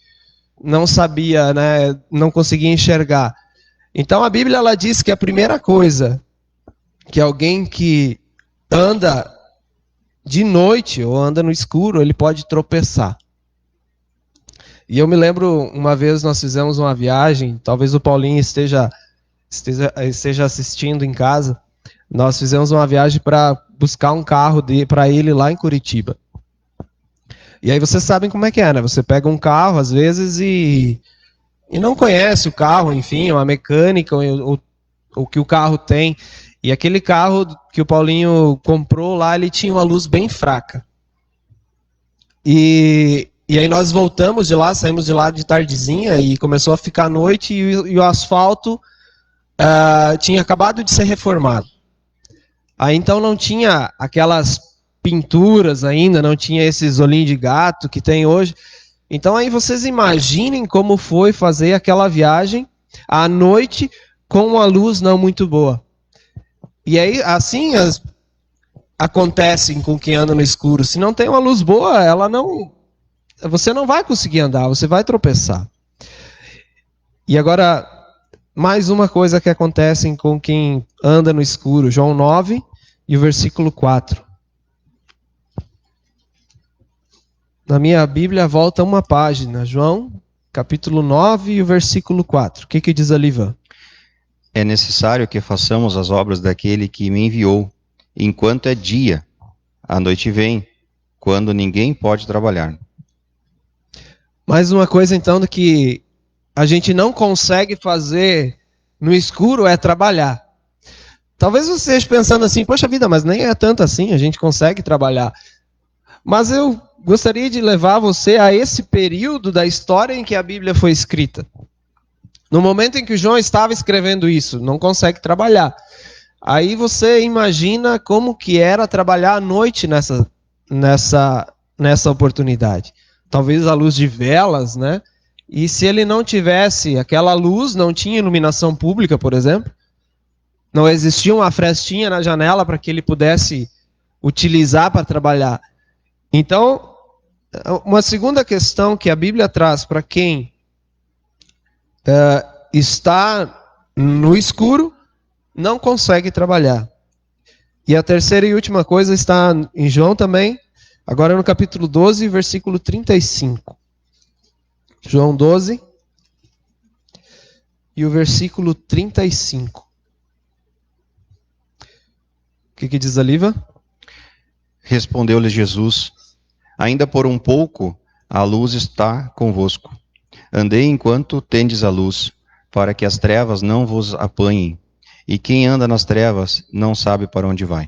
não sabia, né, não conseguia enxergar. Então a Bíblia ela diz que a primeira coisa que alguém que anda de noite ou anda no escuro, ele pode tropeçar. E eu me lembro, uma vez nós fizemos uma viagem, talvez o Paulinho esteja assistindo em casa, nós fizemos uma viagem para buscar um carro para ele lá em Curitiba. E aí vocês sabem como é que é, né? Você pega um carro, às vezes, e não conhece o carro, enfim, uma mecânica, o que o carro tem. E aquele carro que o Paulinho comprou lá, ele tinha uma luz bem fraca. E aí nós voltamos de lá, saímos de lá de tardezinha e começou a ficar noite e o asfalto tinha acabado de ser reformado. Aí então não tinha aquelas pinturas ainda, não tinha esses olhinhos de gato que tem hoje. Então aí vocês imaginem como foi fazer aquela viagem à noite com uma luz não muito boa. E aí, assim acontecem com quem anda no escuro. Se não tem uma luz boa, você não vai conseguir andar, você vai tropeçar. E agora, mais uma coisa que acontece com quem anda no escuro. João 9, e o versículo 4. Na minha Bíblia volta uma página, João, capítulo 9 e o versículo 4. O que diz ali, Ivan? É necessário que façamos as obras daquele que me enviou, enquanto é dia. A noite vem, quando ninguém pode trabalhar. Mais uma coisa, então, do que a gente não consegue fazer no escuro é trabalhar. Talvez você esteja pensando assim, poxa vida, mas nem é tanto assim, a gente consegue trabalhar. Mas eu gostaria de levar você a esse período da história em que a Bíblia foi escrita. No momento em que o João estava escrevendo isso, não consegue trabalhar. Aí você imagina como que era trabalhar à noite nessa oportunidade. Talvez à luz de velas, né? E se ele não tivesse aquela luz, não tinha iluminação pública, por exemplo, não existia uma frestinha na janela para que ele pudesse utilizar para trabalhar. Então, uma segunda questão que a Bíblia traz para quem está no escuro, não consegue trabalhar. E a terceira e última coisa está em João também, agora no capítulo 12, versículo 35. João 12 e o versículo 35. O que diz ali, Ivan? Respondeu-lhe Jesus: ainda por um pouco a luz está convosco. Andei enquanto tendes a luz, para que as trevas não vos apanhem. E quem anda nas trevas não sabe para onde vai.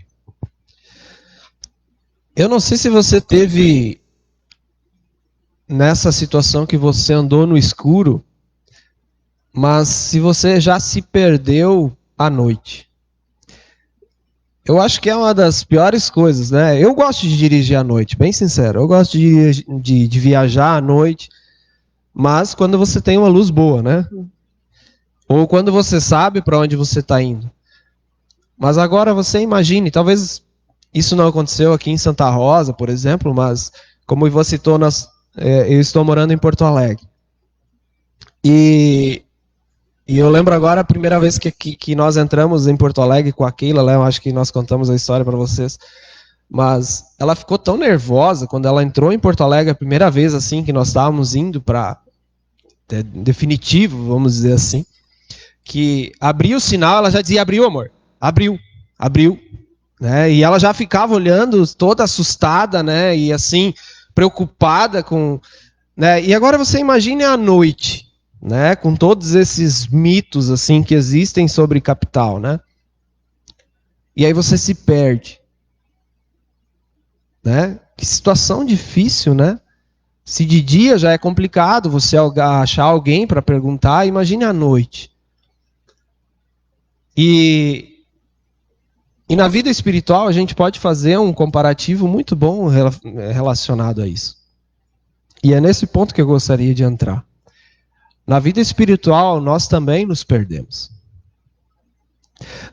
Eu não sei se você teve nessa situação que você andou no escuro, mas se você já se perdeu à noite. Eu acho que é uma das piores coisas, né? Eu gosto de dirigir à noite, bem sincero. Eu gosto de viajar à noite, mas quando você tem uma luz boa, né? Ou quando você sabe para onde você está indo. Mas agora você imagine, talvez isso não aconteceu aqui em Santa Rosa, por exemplo, mas como você citou, eu estou morando em Porto Alegre. E eu lembro agora a primeira vez que nós entramos em Porto Alegre com a Keila, eu acho que nós contamos a história para vocês, mas ela ficou tão nervosa quando ela entrou em Porto Alegre a primeira vez, assim, que nós estávamos indo para definitivo, vamos dizer assim, que abriu o sinal, ela já dizia, abriu, amor, abriu, né? E ela já ficava olhando toda assustada, né? E assim, preocupada com... né? E agora você imagine à noite, né? Com todos esses mitos assim que existem sobre capital, né? E aí você se perde, né? Que situação difícil, né? Se de dia já é complicado você achar alguém para perguntar, imagine à noite. E na vida espiritual a gente pode fazer um comparativo muito bom relacionado a isso. E é nesse ponto que eu gostaria de entrar. Na vida espiritual nós também nos perdemos.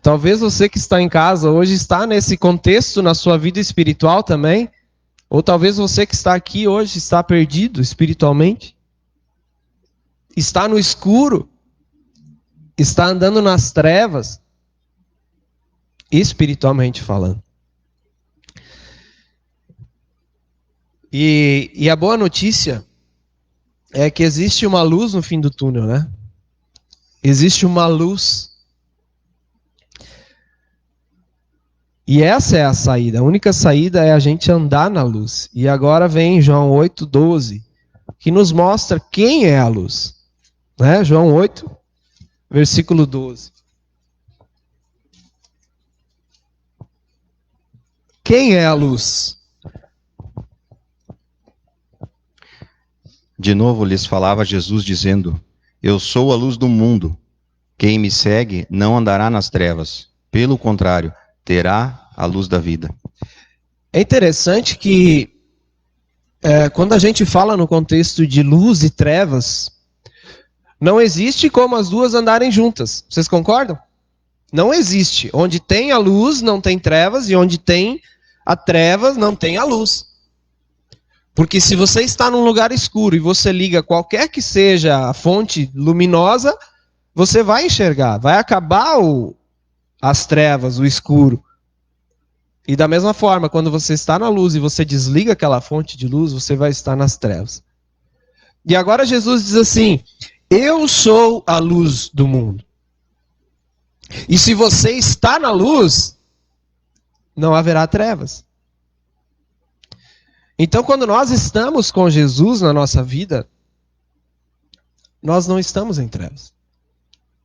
Talvez você que está em casa hoje está nesse contexto na sua vida espiritual também, ou talvez você que está aqui hoje está perdido espiritualmente, está no escuro, está andando nas trevas, espiritualmente falando. E a boa notícia é que existe uma luz no fim do túnel, né? Existe uma luz. E essa é a saída. A única saída é a gente andar na luz. E agora vem João 8:12, que nos mostra quem é a luz. Né? João 8, versículo 12. Quem é a luz? De novo lhes falava Jesus dizendo: eu sou a luz do mundo. Quem me segue não andará nas trevas. Pelo contrário, terá a luz da vida. É interessante que quando a gente fala no contexto de luz e trevas, não existe como as duas andarem juntas. Vocês concordam? Não existe. Onde tem a luz, não tem trevas, e onde tem a trevas, não tem a luz. Porque se você está num lugar escuro e você liga qualquer que seja a fonte luminosa, você vai enxergar, vai acabar as trevas, o escuro. E da mesma forma, quando você está na luz e você desliga aquela fonte de luz, você vai estar nas trevas. E agora Jesus diz assim: eu sou a luz do mundo. E se você está na luz, não haverá trevas. Então, quando nós estamos com Jesus na nossa vida, nós não estamos em trevas.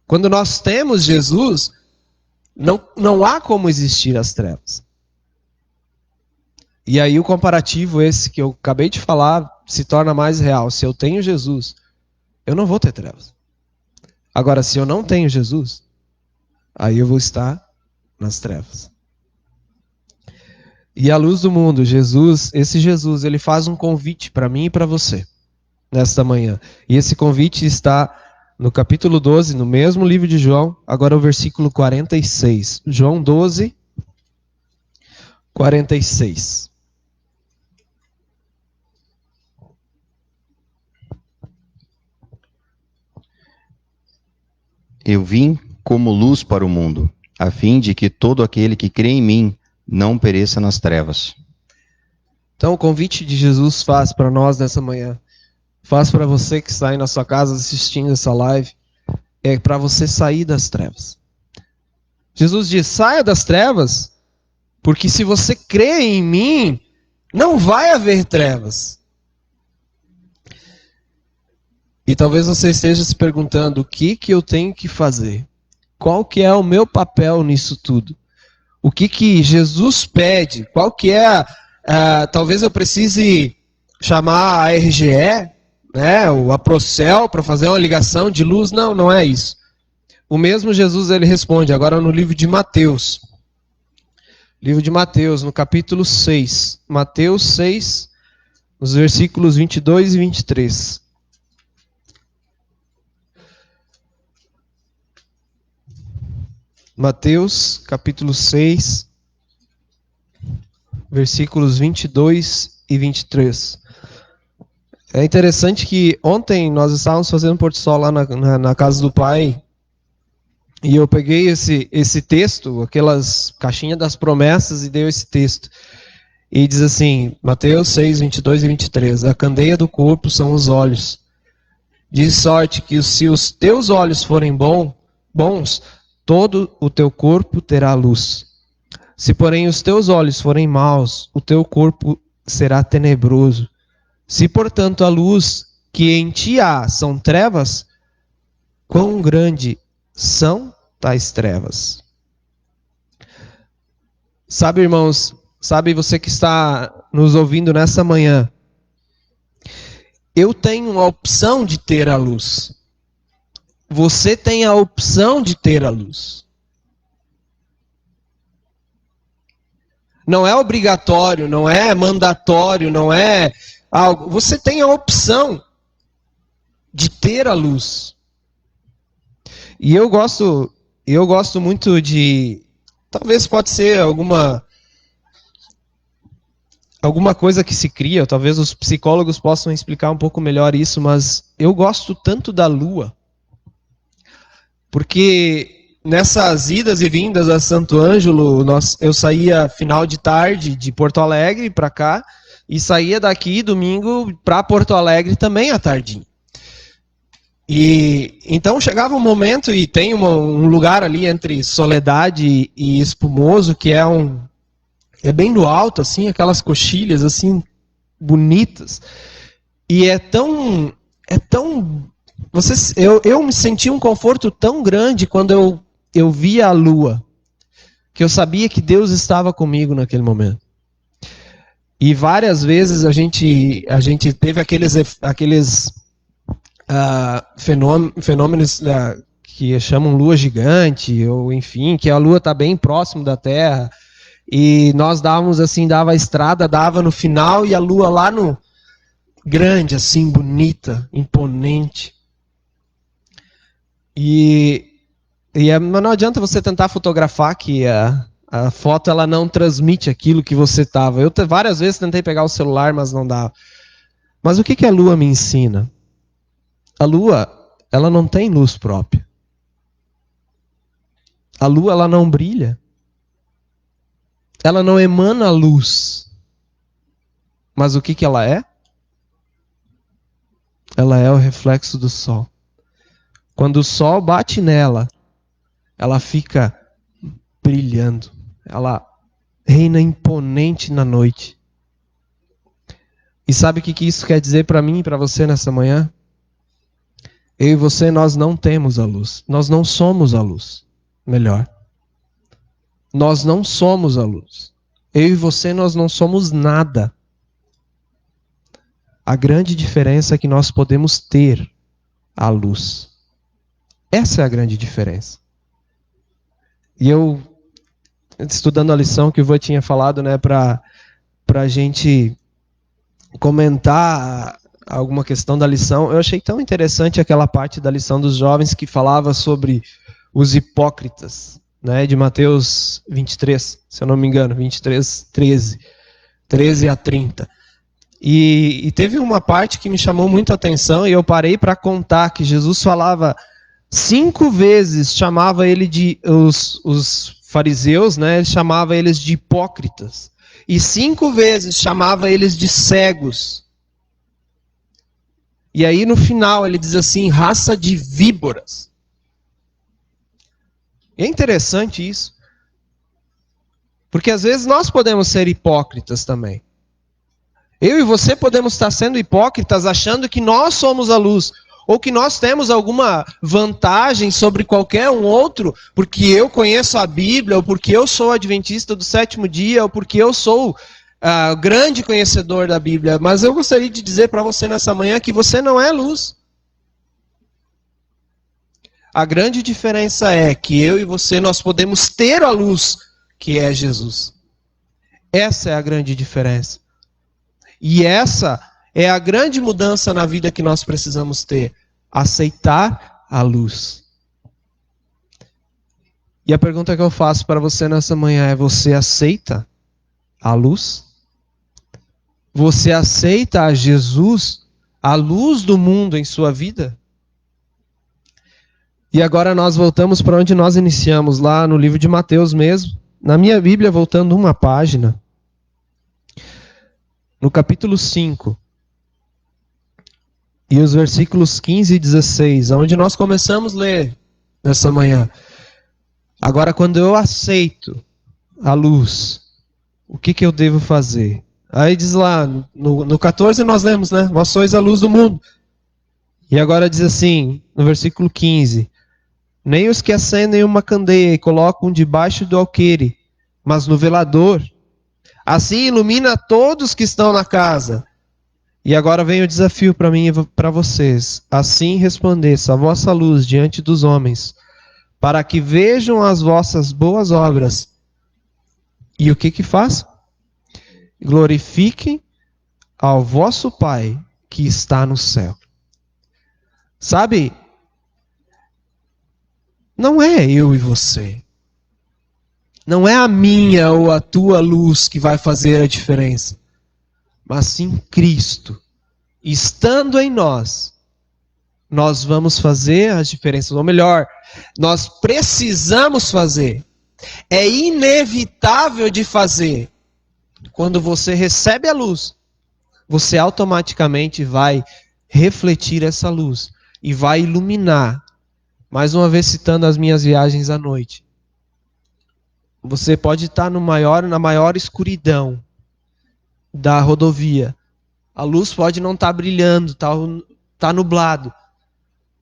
Quando nós temos Jesus, não há como existir as trevas. E aí o comparativo esse que eu acabei de falar se torna mais real. Se eu tenho Jesus, eu não vou ter trevas. Agora, se eu não tenho Jesus, aí eu vou estar nas trevas. E a luz do mundo, Jesus, esse Jesus, ele faz um convite para mim e para você nesta manhã. E esse convite está no capítulo 12, no mesmo livro de João, agora o versículo 46. João 12, 46. Eu vim como luz para o mundo, a fim de que todo aquele que crê em mim não pereça nas trevas. Então o convite de Jesus faz para nós nessa manhã, faz para você que está aí na sua casa assistindo essa live, é para você sair das trevas. Jesus diz: saia das trevas, porque se você crê em mim, não vai haver trevas. E talvez você esteja se perguntando: o que eu tenho que fazer? Qual que é o meu papel nisso tudo? O que Jesus pede? Qual que é talvez eu precise chamar a RGE, né, ou a Procel para fazer uma ligação de luz? Não, não é isso. O mesmo Jesus, ele responde agora no livro de Mateus. Livro de Mateus, no capítulo 6. Mateus 6, nos versículos 22 e 23. Mateus, capítulo 6, versículos 22 e 23. É interessante que ontem nós estávamos fazendo Porto Sol lá na casa do pai, e eu peguei esse texto, aquelas caixinhas das promessas, e dei esse texto. E diz assim, Mateus 6, 22 e 23, a candeia do corpo são os olhos. De sorte que se os teus olhos forem bons, todo o teu corpo terá luz. Se, porém, os teus olhos forem maus, o teu corpo será tenebroso. Se, portanto, a luz que em ti há são trevas, quão grande são tais trevas? Sabe, irmãos, sabe você que está nos ouvindo nessa manhã, eu tenho a opção de ter a luz. Você tem a opção de ter a luz. Não é obrigatório, não é mandatório, não é algo. Você tem a opção de ter a luz. E eu gosto muito de, talvez pode ser alguma coisa que se cria, talvez os psicólogos possam explicar um pouco melhor isso, mas eu gosto tanto da lua. Porque nessas idas e vindas a Santo Ângelo, eu saía final de tarde de Porto Alegre para cá, e saía daqui domingo para Porto Alegre também à tardinha. E então chegava um momento, e tem um lugar ali entre Soledade e Espumoso, que é bem no alto, assim, aquelas coxilhas assim bonitas. E é tão eu me senti um conforto tão grande quando eu via a lua, que eu sabia que Deus estava comigo naquele momento. E várias vezes a gente teve aqueles fenômenos que chamam lua gigante, ou enfim, que a lua está bem próximo da Terra, e nós dava a estrada, dava no final, e a lua lá no grande, assim, bonita, imponente. Mas não adianta você tentar fotografar que a foto ela não transmite aquilo que você estava. Eu várias vezes tentei pegar o celular, mas não dava. Mas o que a lua me ensina? A lua, ela não tem luz própria. A lua, ela não brilha. ela não emana luz. Mas o que ela é? Ela é o reflexo do sol. Quando o sol bate nela, ela fica brilhando. Ela reina imponente na noite. E sabe o que isso quer dizer para mim e para você nessa manhã? Eu e você, nós não temos a luz. Nós não somos a luz. Melhor. Nós não somos a luz. Eu e você, nós não somos nada. A grande diferença é que nós podemos ter a luz. Essa é a grande diferença. E eu, estudando a lição que o Vô tinha falado, né, para a gente comentar alguma questão da lição, eu achei tão interessante aquela parte da lição dos jovens que falava sobre os hipócritas, né, de Mateus 23, se eu não me engano, 23, 13 a 30. E teve uma parte que me chamou muito a atenção e eu parei para contar que Jesus falava 5 vezes, chamava ele de os fariseus, né, chamava eles de hipócritas. E 5 vezes chamava eles de cegos. E aí no final ele diz assim, raça de víboras. E é interessante isso. Porque às vezes nós podemos ser hipócritas também. Eu e você podemos estar sendo hipócritas achando que nós somos a luz. Ou que nós temos alguma vantagem sobre qualquer um outro, porque eu conheço a Bíblia, ou porque eu sou adventista do 7º dia, ou porque eu sou grande conhecedor da Bíblia. Mas eu gostaria de dizer para você nessa manhã que você não é luz. A grande diferença é que eu e você, nós podemos ter a luz, que é Jesus. Essa é a grande diferença. E essa é a grande mudança na vida que nós precisamos ter. Aceitar a luz. E a pergunta que eu faço para você nessa manhã é: você aceita a luz? Você aceita a Jesus, a luz do mundo em sua vida? E agora nós voltamos para onde nós iniciamos, lá no livro de Mateus mesmo. Na minha Bíblia, voltando uma página. No capítulo 5. E os versículos 15 e 16, onde nós começamos a ler nessa manhã. Agora, quando eu aceito a luz, o que eu devo fazer? Aí diz lá, no 14 nós lemos, né? Vós sois a luz do mundo. E agora diz assim, no versículo 15. Nem os que acendem uma candeia e colocam debaixo do alqueire, mas no velador. Assim ilumina todos que estão na casa. E agora vem o desafio para mim e para vocês. Assim resplandeça a vossa luz diante dos homens, para que vejam as vossas boas obras. E o que faz? Glorifiquem ao vosso Pai que está no céu. Sabe? Não é eu e você. Não é a minha ou a tua luz que vai fazer a diferença. Mas sim Cristo, estando em nós, nós vamos fazer as diferenças. Ou melhor, nós precisamos fazer. É inevitável de fazer. Quando você recebe a luz, você automaticamente vai refletir essa luz e vai iluminar. Mais uma vez citando as minhas viagens à noite. Você pode estar na maior escuridão da rodovia. A luz pode não estar brilhando, está nublado.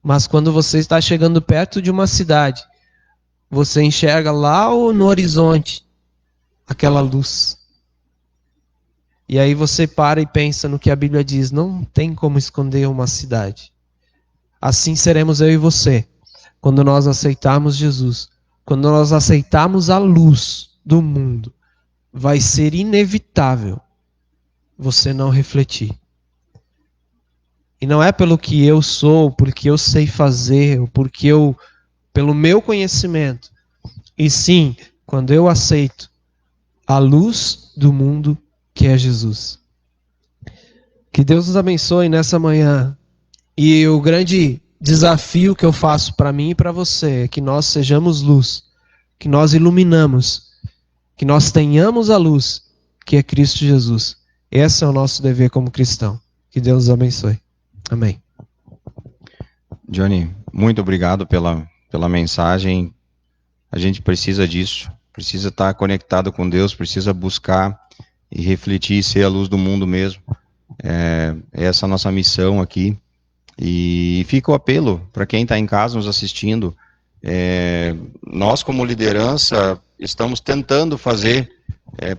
Mas quando você está chegando perto de uma cidade, você enxerga lá no horizonte aquela luz. E aí você para e pensa no que a Bíblia diz: não tem como esconder uma cidade. Assim seremos eu e você, quando nós aceitarmos Jesus, quando nós aceitarmos a luz do mundo. Vai ser inevitável você não refletir. E não é pelo que eu sou, porque eu sei fazer, ou pelo meu conhecimento. E sim, quando eu aceito a luz do mundo, que é Jesus. Que Deus nos abençoe nessa manhã. E o grande desafio que eu faço para mim e para você é que nós sejamos luz, que nós iluminamos que nós tenhamos a luz, que é Cristo Jesus. Esse é o nosso dever como cristão. Que Deus os abençoe. Amém. Johnny, muito obrigado pela mensagem. A gente precisa disso, precisa estar conectado com Deus, precisa buscar e refletir e ser a luz do mundo mesmo. É essa a nossa missão aqui. E fica o apelo para quem está em casa nos assistindo. Nós, como liderança, estamos tentando fazer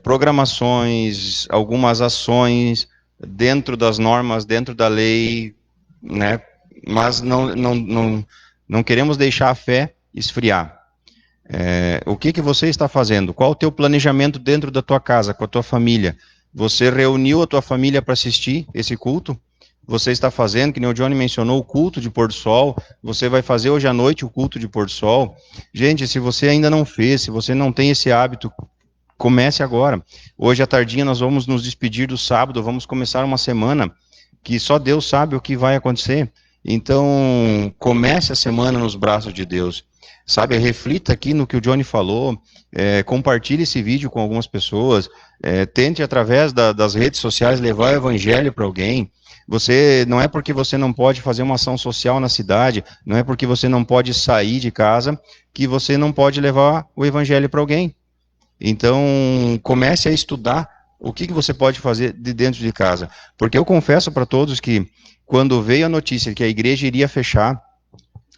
programações, algumas ações dentro das normas, dentro da lei, né? Mas não queremos deixar a fé esfriar. O que você está fazendo? Qual o teu planejamento dentro da tua casa, com a tua família? Você reuniu a tua família para assistir esse culto? Você está fazendo, que nem o Johnny mencionou, o culto de pôr do sol. Você vai fazer hoje à noite o culto de pôr do sol. Gente, se você ainda não fez, se você não tem esse hábito, comece agora. Hoje à tardinha nós vamos nos despedir do sábado, vamos começar uma semana que só Deus sabe o que vai acontecer. Então, comece a semana nos braços de Deus. Sabe, reflita aqui no que o Johnny falou, compartilhe esse vídeo com algumas pessoas, tente através das redes sociais levar o evangelho para alguém. Não é porque você não pode fazer uma ação social na cidade, não é porque você não pode sair de casa, que você não pode levar o evangelho para alguém. Então, comece a estudar o que você pode fazer de dentro de casa. Porque eu confesso para todos que, quando veio a notícia que a igreja iria fechar,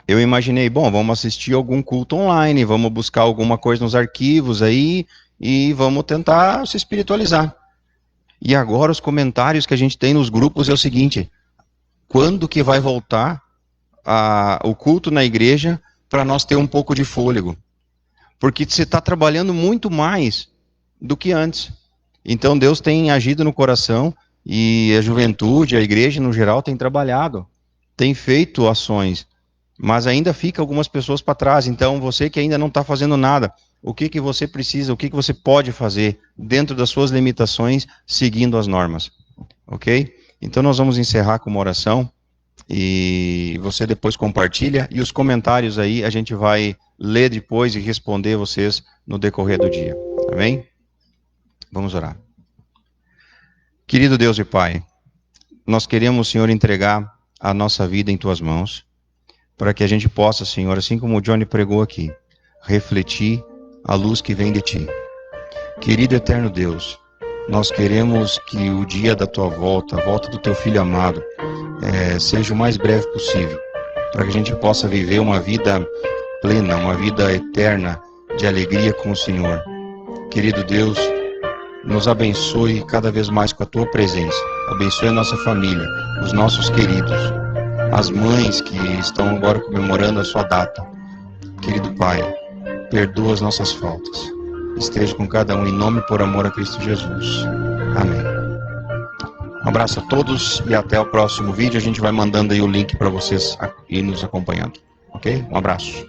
eu imaginei, bom, vamos assistir algum culto online, vamos buscar alguma coisa nos arquivos aí e vamos tentar se espiritualizar. E agora os comentários que a gente tem nos grupos é o seguinte: quando que vai voltar o culto na igreja para nós ter um pouco de fôlego? Porque você está trabalhando muito mais do que antes. Então Deus tem agido no coração e a juventude, a igreja no geral tem trabalhado, tem feito ações, mas ainda fica algumas pessoas para trás. Então você que ainda não está fazendo nada, o que você precisa, o que você pode fazer dentro das suas limitações, seguindo as normas, ok? Então nós vamos encerrar com uma oração e você depois compartilha e os comentários aí a gente vai ler depois e responder vocês no decorrer do dia, amém? Vamos orar. Querido Deus e Pai, nós queremos, Senhor, entregar a nossa vida em Tuas mãos, para que a gente possa, Senhor, assim como o Johnny pregou aqui, refletir a luz que vem de Ti. Querido eterno Deus, nós queremos que o dia da Tua volta, a volta do Teu Filho amado, seja o mais breve possível, para que a gente possa viver uma vida plena, uma vida eterna de alegria com o Senhor. Querido Deus, nos abençoe cada vez mais com a Tua presença. Abençoe a nossa família, os nossos queridos, as mães que estão agora comemorando a sua data. Querido Pai, perdoa as nossas faltas. Esteja com cada um em nome e por amor a Cristo Jesus. Amém. Um abraço a todos e até o próximo vídeo. A gente vai mandando aí o link para vocês ir nos acompanhando. Ok? Um abraço.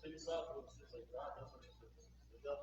Feliz sábado para vocês aí, tá?